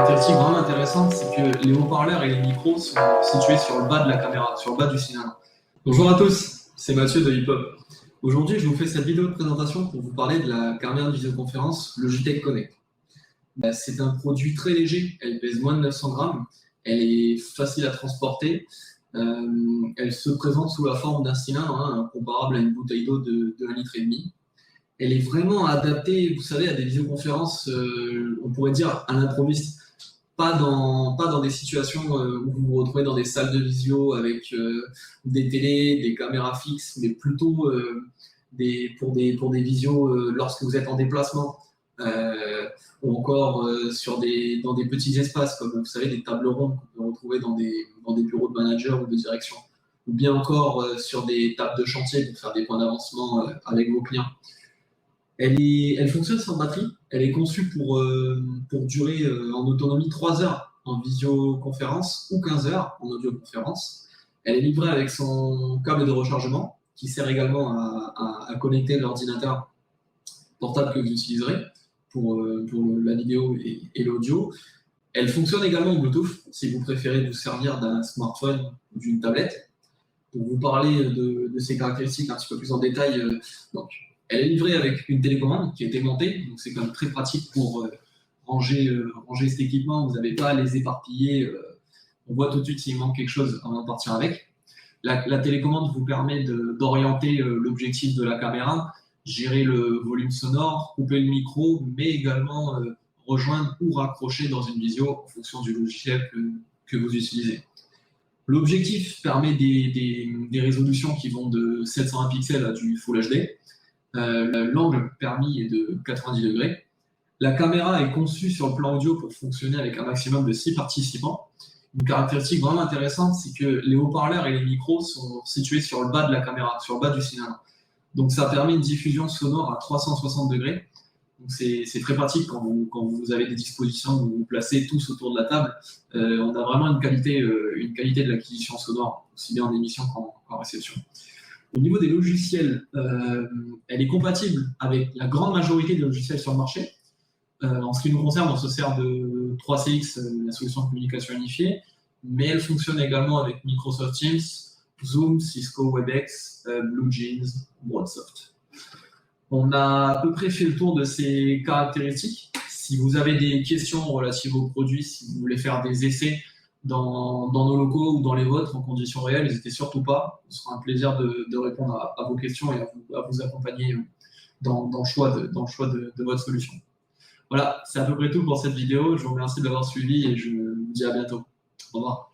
caractéristique vraiment intéressante, c'est que les haut-parleurs et les micros sont situés sur le bas de la caméra, sur le bas du cylindre. Bonjour à tous, c'est Mathieu de Hip Hop. Aujourd'hui, je vous fais cette vidéo de présentation pour vous parler de la caméra de visioconférence Logitech Connect. C'est un produit très léger, elle pèse moins de 900 grammes, elle est facile à transporter, elle se présente sous la forme d'un cylindre, comparable à une bouteille d'eau de 1,5 litre. Elle est vraiment adaptée, vous savez, à des visioconférences, on pourrait dire à l'improviste. Pas dans des situations où vous vous retrouvez dans des salles de visio avec des télés, des caméras fixes, mais plutôt pour des visios lorsque vous êtes en déplacement, ou encore dans des petits espaces, comme vous savez, des tables rondes qu'on peut retrouver dans des bureaux de manager ou de direction, ou bien encore sur des tables de chantier pour faire des points d'avancement avec vos clients. Elle fonctionne sans batterie. Elle est conçue pour durer en autonomie 3 heures en visioconférence ou 15 heures en audioconférence. Elle est livrée avec son câble de rechargement qui sert également à connecter l'ordinateur portable que vous utiliserez pour la vidéo et l'audio. Elle fonctionne également en Bluetooth si vous préférez vous servir d'un smartphone ou d'une tablette. Pour vous parler de ces caractéristiques un petit peu plus en détail, elle est livrée avec une télécommande qui est aimantée, donc c'est quand même très pratique pour ranger cet équipement. Vous n'avez pas à les éparpiller. On voit tout de suite s'il manque quelque chose avant de partir avec. La télécommande vous permet d'orienter l'objectif de la caméra, gérer le volume sonore, couper le micro, mais également rejoindre ou raccrocher dans une visio en fonction du logiciel que vous utilisez. L'objectif permet des résolutions qui vont de 720 pixels à du Full HD. L'angle permis est de 90 degrés. La caméra est conçue sur le plan audio pour fonctionner avec un maximum de 6 participants. Une caractéristique vraiment intéressante, c'est que les haut-parleurs et les micros sont situés sur le bas de la caméra, sur le bas du cylindre. Donc ça permet une diffusion sonore à 360 degrés. Donc c'est très pratique quand vous avez des dispositions où vous vous placez tous autour de la table. On a vraiment une qualité de l'acquisition sonore, aussi bien en émission qu'en réception. Au niveau des logiciels, elle est compatible avec la grande majorité des logiciels sur le marché. En ce qui nous concerne, on se sert de 3CX, la solution de communication unifiée, mais elle fonctionne également avec Microsoft Teams, Zoom, Cisco WebEx, BlueJeans, BroadSoft. On a à peu près fait le tour de ces caractéristiques. Si vous avez des questions relatives aux produits, si vous voulez faire des essais dans nos locaux ou dans les vôtres en conditions réelles, n'hésitez surtout pas. Ce sera un plaisir de répondre à vos questions et à vous accompagner dans le choix de votre solution. Voilà, c'est à peu près tout pour cette vidéo. Je vous remercie de l'avoir suivi et je vous dis à bientôt. Au revoir.